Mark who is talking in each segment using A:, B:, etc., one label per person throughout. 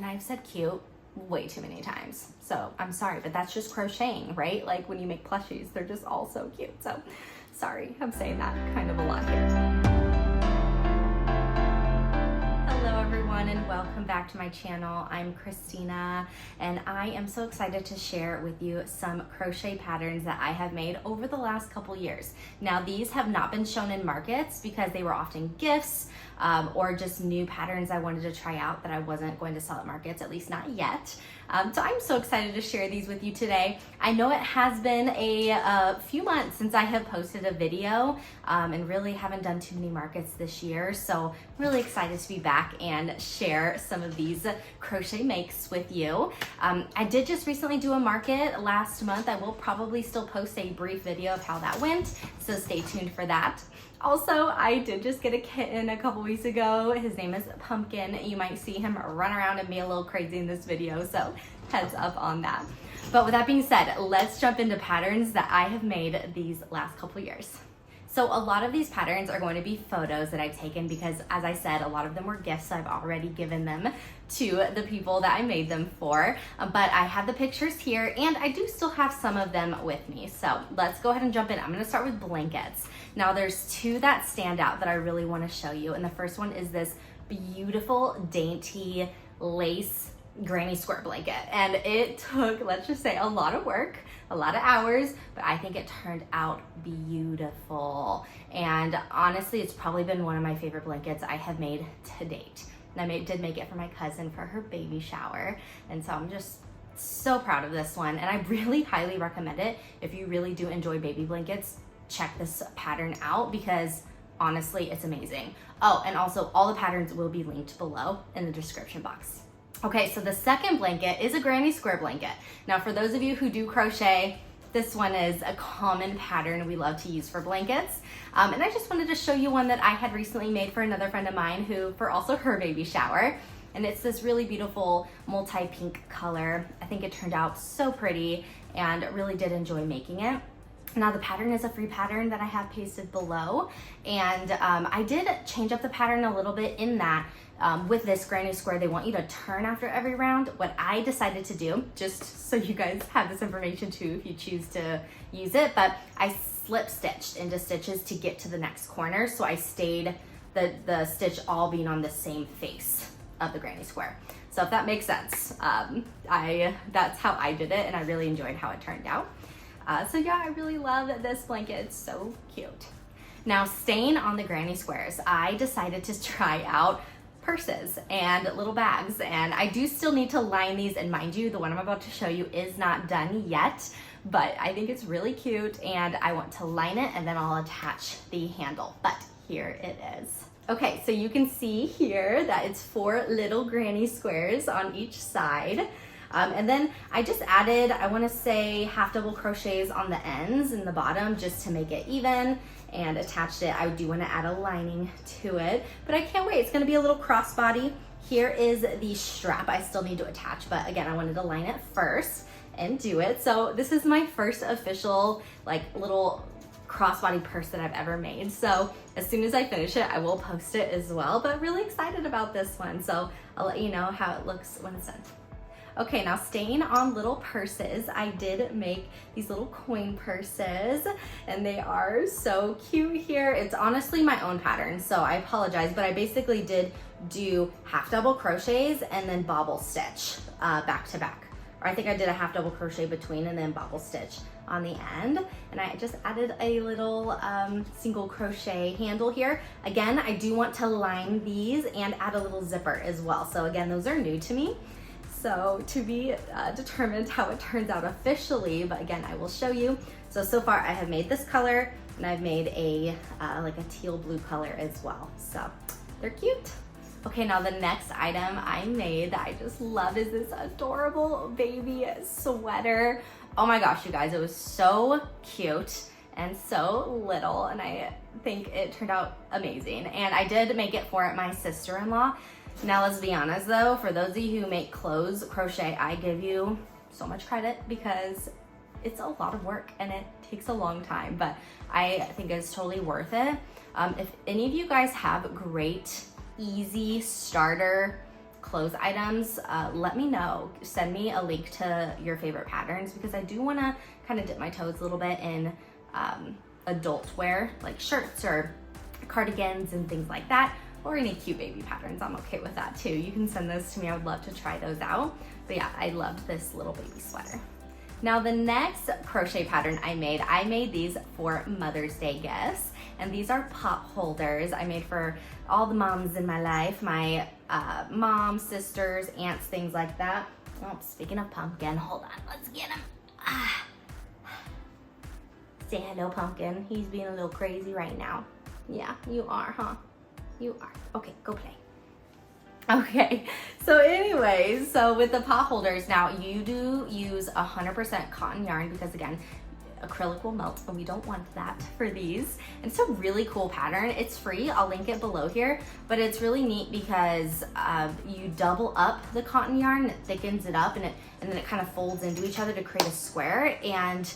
A: I've said cute way too many times. So I'm sorry, but that's just crocheting, right? Like when you make plushies, they're just all so cute. So sorry, I'm saying that kind of a lot here. Hello everyone and welcome back to my channel. I'm Christina and I am so excited to share with you some crochet patterns that I have made over the last couple years. Now these have not been shown in markets because they were often gifts or just new patterns I wanted to try out that I wasn't going to sell at markets, at least not yet. So I'm so excited to share these with you today. I know it has been a few months since I have posted a video and really haven't done too many markets this year. So I'm really excited to be back and share some of these crochet makes with you. I did just recently do a market last month. I will probably still post a brief video of how that went, so stay tuned for that. Also, I did just get a kitten a couple weeks ago. His name is Pumpkin. You might see him run around and be a little crazy in this video, so heads up on that. But with that being said, let's jump into patterns that I have made these last couple years. So a lot of these patterns are going to be photos that I've taken because, as I said, a lot of them were gifts, so I've already given them to the people that I made them for. But I have the pictures here and I do still have some of them with me. So let's go ahead and jump in. I'm gonna start with blankets. Now there's two that stand out that I really wanna show you. And the first one is this beautiful, dainty lace granny square blanket. And it took, let's just say, a lot of work, a lot of hours, but I think it turned out beautiful. And honestly, it's probably been one of my favorite blankets I have made to date. And I did make it for my cousin for her baby shower. And so I'm just so proud of this one. And I really highly recommend it. If you really do enjoy baby blankets, check this pattern out because honestly, it's amazing. Oh, and also all the patterns will be linked below in the description box. Okay, so the second blanket is a granny square blanket. Now for those of you who do crochet, this one is a common pattern we love to use for blankets. And I just wanted to show you one that I had recently made for another friend of mine who, for also her baby shower. And it's this really beautiful multi-pink color. I think it turned out so pretty and really did enjoy making it. Now the pattern is a free pattern that I have pasted below. And I did change up the pattern a little bit in that with this granny square, they want you to turn after every round. What I decided to do, just so you guys have this information too if you choose to use it, but I slip stitched into stitches to get to the next corner. So I stayed the stitch all being on the same face of the granny square. So if that makes sense, that's how I did it and I really enjoyed how it turned out. So yeah, I really love this blanket. It's so cute. Now staying on the granny squares, I decided to try out purses and little bags, and I do still need to line these, and mind you, the one I'm about to show you is not done yet, but I think it's really cute and I want to line it and then I'll attach the handle, but here it is. Okay, so you can see here that it's 4 little granny squares on each side. And then I just added, I want to say half double crochets on the ends and the bottom just to make it even, and attached it. I do want to add a lining to it, but I can't wait. It's going to be a little crossbody. Here is the strap I still need to attach, but again, I wanted to line it first and do it. So this is my first official like little crossbody purse that I've ever made. So as soon as I finish it, I will post it as well, but really excited about this one. So I'll let you know how it looks when it's done. Okay, now staying on little purses, I did make these little coin purses and they are so cute here. It's honestly my own pattern, so I apologize, but I basically did do half double crochets and then bobble stitch back to back. Or I think I did a half double crochet between and then bobble stitch on the end. And I just added a little single crochet handle here. Again, I do want to line these and add a little zipper as well. So again, those are new to me. So to be determined how it turns out officially, but again, I will show you. So far I have made this color and I've made a like a teal blue color as well. So they're cute. Okay, now the next item I made that I just love is this adorable baby sweater. Oh my gosh, you guys, it was so cute and so little, and I think it turned out amazing. And I did make it for my sister-in-law. Now let's be honest though, for those of you who make clothes crochet, I give you so much credit because it's a lot of work and it takes a long time, but I think it's totally worth it. If any of you guys have great, easy starter clothes items, let me know. Send me a link to your favorite patterns because I do want to kind of dip my toes a little bit in adult wear, like shirts or cardigans and things like that, or any cute baby patterns. I'm okay with that too. You can send those to me. I would love to try those out. But yeah, I loved this little baby sweater. Now the next crochet pattern I made these for Mother's Day gifts. And these are pot holders I made for all the moms in my life, my moms, sisters, aunts, things like that. Oh, speaking of pumpkin, hold on, let's get him. Say hello, pumpkin. He's being a little crazy right now. Yeah, you are, huh? You are. Okay, go play. Okay, so anyways, so with the pot holders, now you do use 100% cotton yarn because again, acrylic will melt and we don't want that for these. And it's a really cool pattern. It's free, I'll link it below here, but it's really neat because you double up the cotton yarn, it thickens it up, and then it kind of folds into each other to create a square, and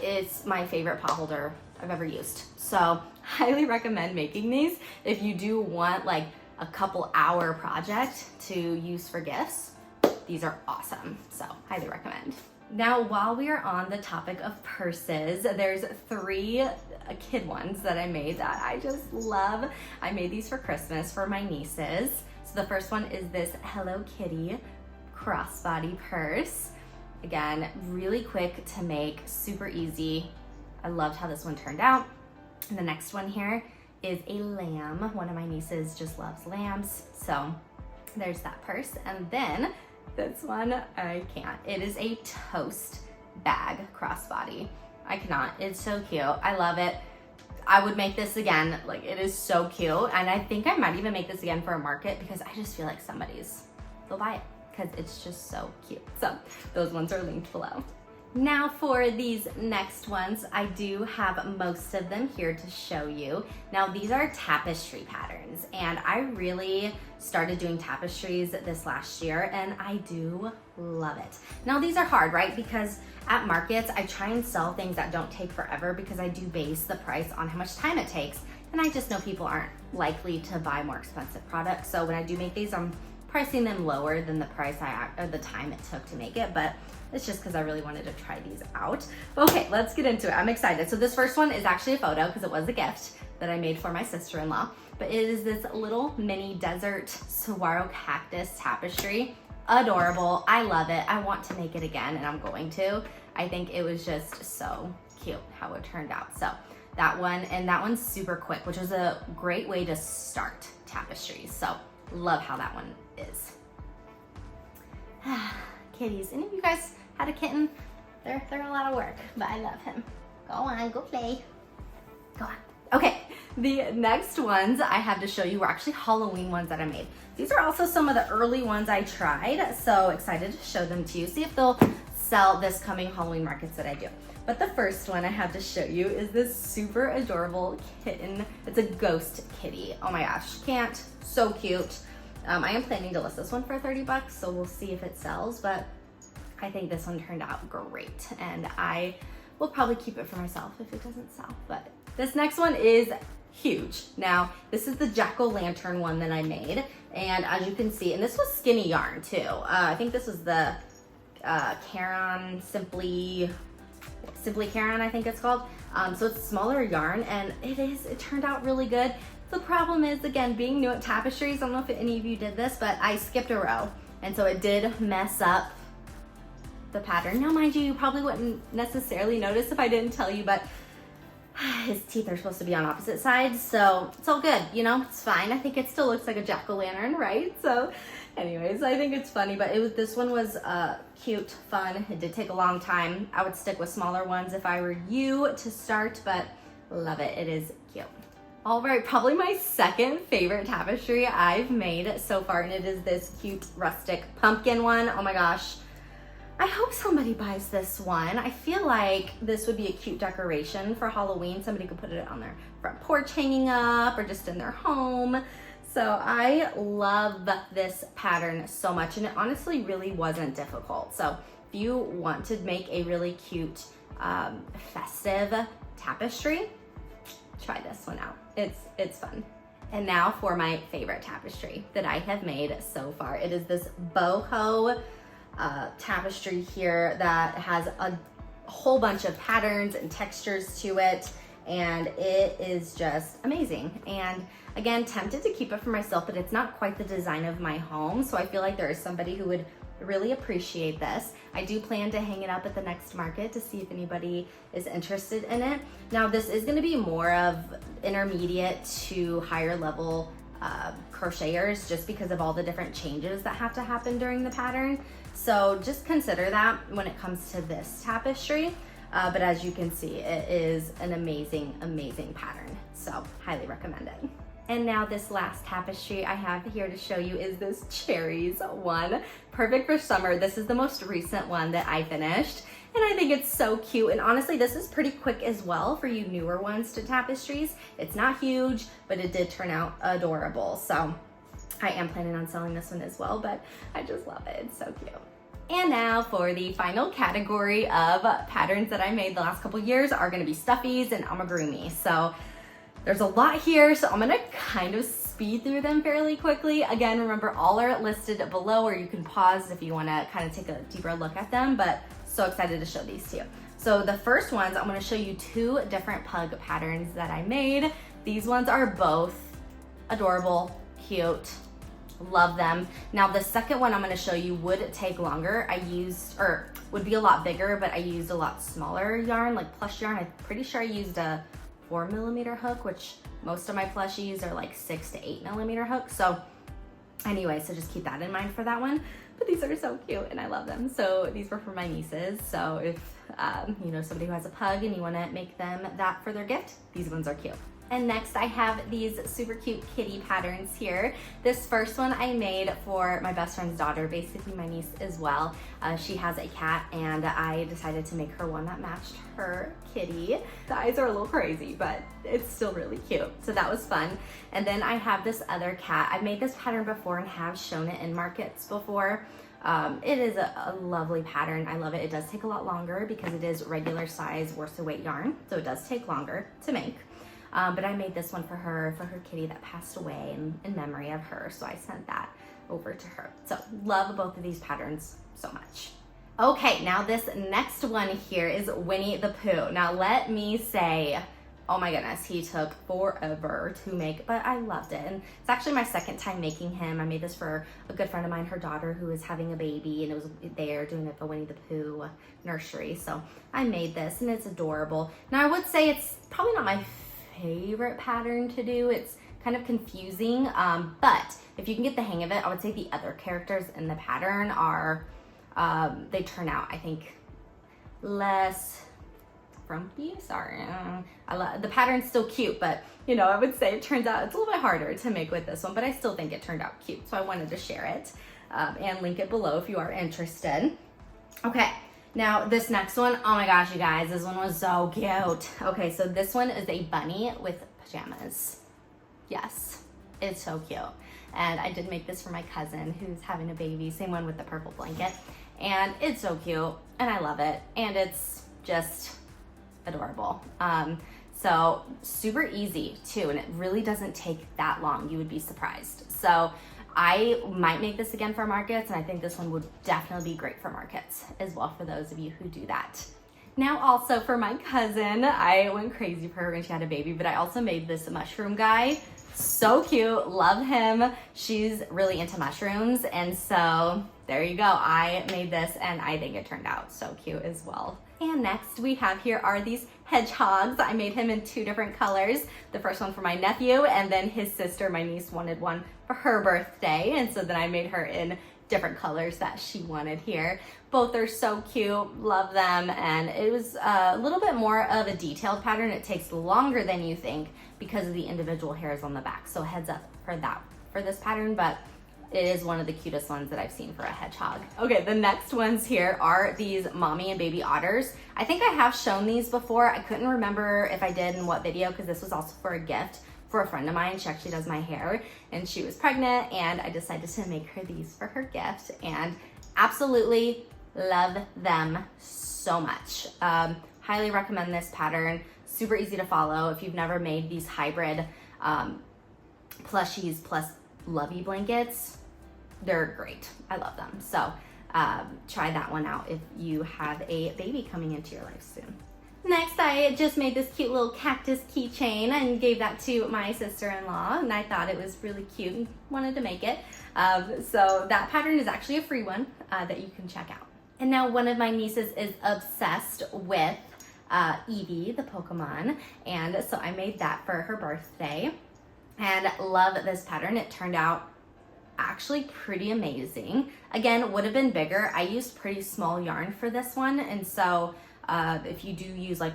A: it's my favorite pot holder I've ever used. So highly recommend making these if you do want like a couple hour project to use for gifts. These are awesome, so highly recommend. Now, while we are on the topic of purses, there's 3 kid ones that I made that I just love. I made these for Christmas for my nieces. So the first one is this Hello Kitty crossbody purse. Again, really quick to make, super easy. I loved how this one turned out. And the next one here is a lamb. One of my nieces just loves lambs. So there's that purse. And then this one, I can't. It is a toast bag crossbody. I cannot. It's so cute. I love it. I would make this again. Like, it is so cute. And I think I might even make this again for a market because I just feel like they'll buy it because it's just so cute. So those ones are linked below. Now for these next ones, I do have most of them here to show you. Now these are tapestry patterns, and I really started doing tapestries this last year and I do love it. Now these are hard, right? Because at markets, I try and sell things that don't take forever because I do base the price on how much time it takes. And I just know people aren't likely to buy more expensive products. So when I do make these, I'm pricing them lower than the price or the time it took to make it, but it's just because I really wanted to try these out. Okay, let's get into it. I'm excited. So this first one is actually a photo because it was a gift that I made for my sister-in-law, but it is this little mini desert saguaro cactus tapestry. Adorable. I love it. I want to make it again, and I'm going to. I think it was just so cute how it turned out. So that one, and that one's super quick, which is a great way to start tapestries. So love how that one is. Kitties. Any of you guys had a kitten? They're a lot of work, but I love him. Go on, go play. Go on. Okay, the next ones I have to show you were actually Halloween ones that I made. These are also some of the early ones I tried, so excited to show them to you. See if they'll sell this coming Halloween markets that I do. But the first one I have to show you is this super adorable kitten. It's a ghost kitty. Oh my gosh, can't. So cute. I am planning to list this one for 30 bucks, so we'll see if it sells, but I think this one turned out great, and I will probably keep it for myself if it doesn't sell. But this next one is huge. Now, this is the jack-o'-lantern one that I made, and as you can see, and this was skinny yarn too. I think this was the Caron Simply Caron, I think it's called. So it's smaller yarn, and it turned out really good. The problem is, again, being new at tapestries, I don't know if any of you did this, but I skipped a row. And so it did mess up the pattern. Now, mind you, you probably wouldn't necessarily notice if I didn't tell you, but his teeth are supposed to be on opposite sides. So it's all good, you know, it's fine. I think it still looks like a jack-o'-lantern, right? So anyways, I think it's funny, but this one was cute, fun. It did take a long time. I would stick with smaller ones if I were you to start, but love it. It is cute. All right, probably my second favorite tapestry I've made so far, and it is this cute rustic pumpkin one. Oh my gosh. I hope somebody buys this one. I feel like this would be a cute decoration for Halloween. Somebody could put it on their front porch hanging up or just in their home. So I love this pattern so much, and it honestly really wasn't difficult. So if you want to make a really cute festive tapestry, try this one out. It's fun. And now for my favorite tapestry that I have made so far. It is this boho tapestry here that has a whole bunch of patterns and textures to it, and it is just amazing. And again, tempted to keep it for myself, but it's not quite the design of my home, so I feel like there is somebody who would really appreciate this. I do plan to hang it up at the next market to see if anybody is interested in it. Now, this is going to be more of intermediate to higher level crocheters, just because of all the different changes that have to happen during the pattern. So just consider that when it comes to this tapestry. But as you can see, it is an amazing, amazing pattern. So highly recommend it. And now this last tapestry I have here to show you is this cherries one. Perfect for summer. This is the most recent one that I finished, and I think it's so cute. And honestly, this is pretty quick as well for you newer ones to tapestries. It's not huge, but it did turn out adorable. So I am planning on selling this one as well, but I just love it. It's so cute. And now for the final category of patterns that I made the last couple years are gonna be stuffies and amigurumi. So there's a lot here, so I'm gonna kind of speed through them fairly quickly. Again, remember, all are listed below, or you can pause if you wanna kind of take a deeper look at them, but so excited to show these to you. So the first ones, I'm gonna show you two different pug patterns that I made. These ones are both adorable, cute, love them. Now the second one I'm gonna show you would take longer. Would be a lot bigger, but I used a lot smaller yarn, like plush yarn. I'm pretty sure I used a 4mm hook, which most of my plushies are like 6 to 8mm hooks. So anyway, so just keep that in mind for that one. But these are so cute and I love them. So these were for my nieces. So if you know somebody who has a pug and you wanna make them that for their gift, these ones are cute. And next I have these super cute kitty patterns here. This first one I made for my best friend's daughter, basically my niece as well. She has a cat, and I decided to make her one that matched her kitty. The eyes are a little crazy, but it's still really cute. So that was fun. And then I have this other cat. I've made this pattern before and have shown it in markets before. It is a lovely pattern. I love it. It does take a lot longer because it is regular size worsted weight yarn, so it does take longer to make. But I made this one for her kitty that passed away in memory of her. So I sent that over to her. So love both of these patterns so much. Okay, now this next one here is Winnie the Pooh. Now let me say, oh my goodness, he took forever to make, but I loved it. And it's actually my second time making him. I made this for a good friend of mine, her daughter, who is having a baby, and it was there doing it for Winnie the Pooh nursery. So I made this, and it's adorable. Now I would say it's probably not my favorite pattern to do. It's kind of confusing, but if you can get the hang of it, I would say the other characters in the pattern are, they turn out, I think, less frumpy. Sorry, the pattern's still cute, but you know, I would say it turns out it's a little bit harder to make with this one, but I still think it turned out cute. So I wanted to share it and link it below if you are interested. Okay. Now this next one, oh my gosh, you guys, this one was so cute. Okay, so this one is a bunny with pajamas. Yes, it's so cute. And I did make this for my cousin who's having a baby, same one with the purple blanket. And it's so cute, and I love it. And it's just adorable. So super easy too, and it really doesn't take that long. You would be surprised. So I might make this again for markets, and I think this one would definitely be great for markets as well, for those of you who do that. Now also for my cousin, I went crazy for her when she had a baby, but I also made this mushroom guy. So cute, love him. She's really into mushrooms, and so there you go. I made this, and I think it turned out so cute as well. And next we have here are these hedgehogs. I made him in two different colors. The first one for my nephew, and then his sister, my niece, wanted one for her birthday, and so then I made her in different colors that she wanted here. Both are so cute, love them, and it was a little bit more of a detailed pattern. It takes longer than you think because of the individual hairs on the back, so heads up for this pattern, but it is one of the cutest ones that I've seen for a hedgehog. Okay, the next ones here are these mommy and baby otters. I think I have shown these before. I couldn't remember if I did in what video, because this was also for a gift for a friend of mine. She actually does my hair, and she was pregnant, and I decided to make her these for her gift, and absolutely love them so much. Highly recommend this pattern. Super easy to follow if you've never made these hybrid plushies plus lovey blankets. They're great. I love them. So try that one out if you have a baby coming into your life soon. Next, I just made this cute little cactus keychain and gave that to my sister-in-law, and I thought it was really cute and wanted to make it. So that pattern is actually a free one that you can check out. And now one of my nieces is obsessed with Eevee, the Pokemon, and so I made that for her birthday and love this pattern. It turned out actually pretty amazing. Again, would have been bigger. I used pretty small yarn for this one, and so if you do use like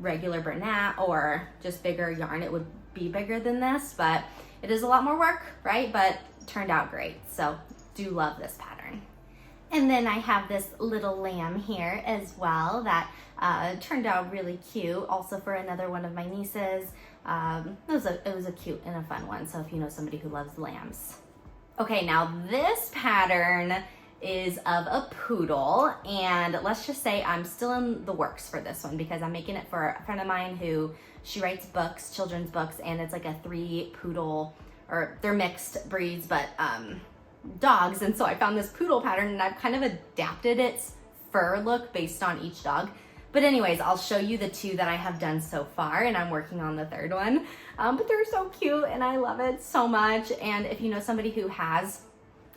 A: regular Bernat or just bigger yarn, it would be bigger than this, but it is a lot more work, right? But it turned out great. So do love this pattern. And then I have this little lamb here as well that turned out really cute, also for another one of my nieces. It was a cute and a fun one, so if you know somebody who loves lambs. Okay, now this pattern is of a poodle, and let's just say I'm still in the works for this one because I'm making it for a friend of mine who, she writes books, children's books, and it's like a 3 poodle, or they're mixed breeds, but dogs. And so I found this poodle pattern and I've kind of adapted its fur look based on each dog. But anyways, I'll show you the 2 that I have done so far, and I'm working on the 3rd one. But they're so cute and I love it so much. And if you know somebody who has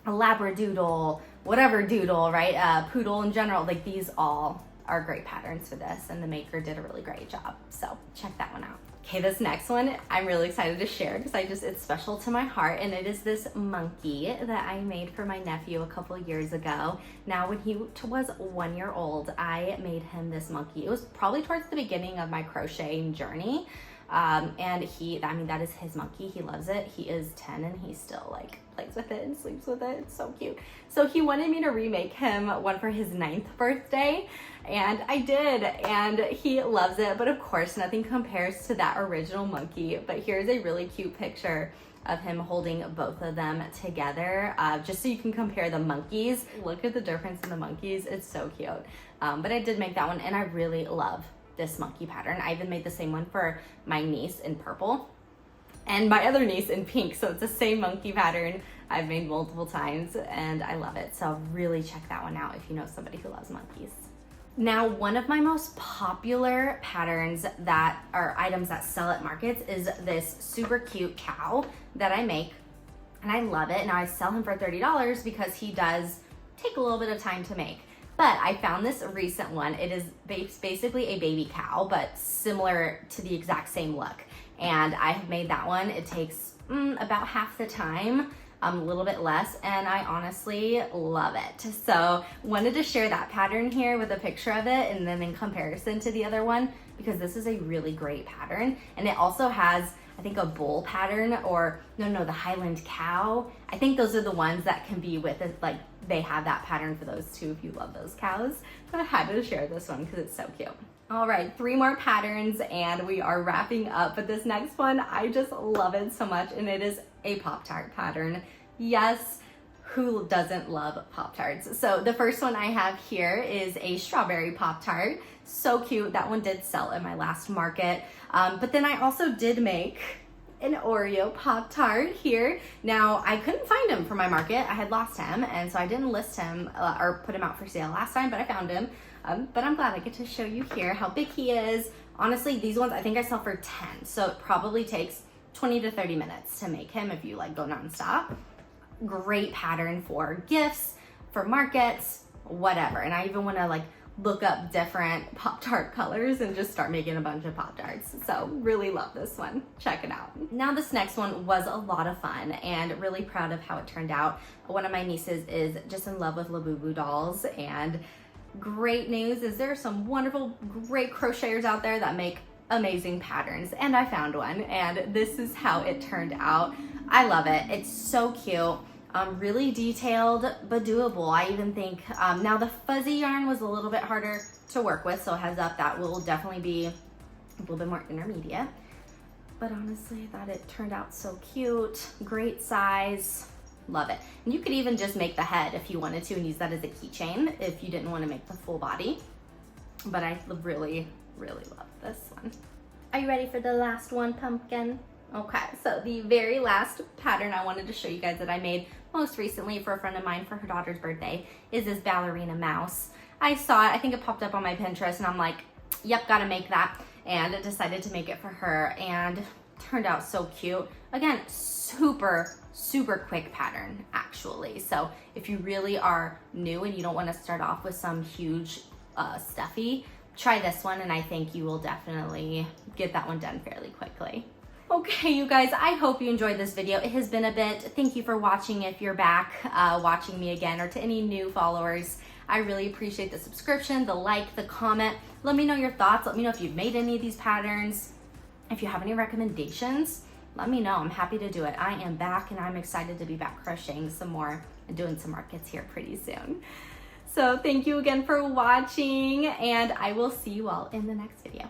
A: a Labradoodle, whatever doodle, right? Poodle in general, like these all are great patterns for this, and the maker did a really great job. So check that one out. Okay, this next one I'm really excited to share because it's special to my heart, and it is this monkey that I made for my nephew a couple years ago. Now, when he was 1 year old, I made him this monkey. It was probably towards the beginning of my crocheting journey. And that is his monkey. He loves it. He is 10 and he still like plays with it and sleeps with it. It's so cute. So he wanted me to remake him one for his 9th birthday, and I did, and he loves it. But of course, nothing compares to that original monkey. But here's a really cute picture of him holding both of them together, just so you can compare the monkeys. Look at the difference in the monkeys. It's so cute. But I did make that one, and I really love this monkey pattern. I even made the same one for my niece in purple and my other niece in pink. So it's the same monkey pattern I've made multiple times, and I love it. So really check that one out if you know somebody who loves monkeys. Now, one of my most popular patterns that are items that sell at markets is this super cute cow that I make, and I love it. Now I sell him for $30 because he does take a little bit of time to make. But I found this recent one. It is basically a baby cow, but similar to the exact same look. And I have made that one. It takes about half the time, a little bit less, and I honestly love it. So wanted to share that pattern here with a picture of it, and then in comparison to the other one, because this is a really great pattern. And it also has, I think, a bull pattern, or no, the Highland cow. I think those are the ones that can be with it, like they have that pattern for those too if you love those cows. So I had to share this one because it's so cute. All right, 3 more patterns and we are wrapping up. But this next one, I just love it so much, and it is a Pop-Tart pattern. Yes, who doesn't love Pop-Tarts? So the first one I have here is a strawberry Pop-Tart. So cute. That one did sell at my last market. But then I also did make an Oreo Pop-Tart here. Now, I couldn't find him for my market. I had lost him, and so I didn't list him or put him out for sale last time, but I found him. But I'm glad I get to show you here how big he is. Honestly, these ones I think I sell for 10, so it probably takes 20 to 30 minutes to make him if you like go nonstop. Great pattern for gifts, for markets, whatever. And I even want to like look up different Pop-Tart colors and just start making a bunch of Pop-Tarts. So really love this one. Check it out. Now this next one was a lot of fun and really proud of how it turned out. One of my nieces is just in love with Labubu dolls, and great news is there are some wonderful, great crocheters out there that make amazing patterns, and I found one, and this is how it turned out. I love it. It's so cute. Really detailed, but doable. I even think, now the fuzzy yarn was a little bit harder to work with, so heads up, that will definitely be a little bit more intermediate. But honestly, I thought it turned out so cute. Great size. Love it. And you could even just make the head if you wanted to and use that as a keychain if you didn't want to make the full body. But I really, really love this one. Are you ready for the last one, pumpkin? Okay, so the very last pattern I wanted to show you guys that I made most recently for a friend of mine for her daughter's birthday is this ballerina mouse. I saw it, I think it popped up on my Pinterest, and I'm like, yep, gotta make that. And I decided to make it for her, and turned out so cute. Again, super quick pattern actually. So if you really are new and you don't want to start off with some huge stuffy, try this one, and I think you will definitely get that one done fairly quickly. Okay, you guys, I hope you enjoyed this video. It has been a bit. Thank you for watching if you're back watching me again, or to any new followers. I really appreciate the subscription, the like, the comment. Let me know your thoughts. Let me know if you've made any of these patterns. If you have any recommendations, let me know. I'm happy to do it. I am back, and I'm excited to be back crocheting some more and doing some markets here pretty soon. So thank you again for watching, and I will see you all in the next video.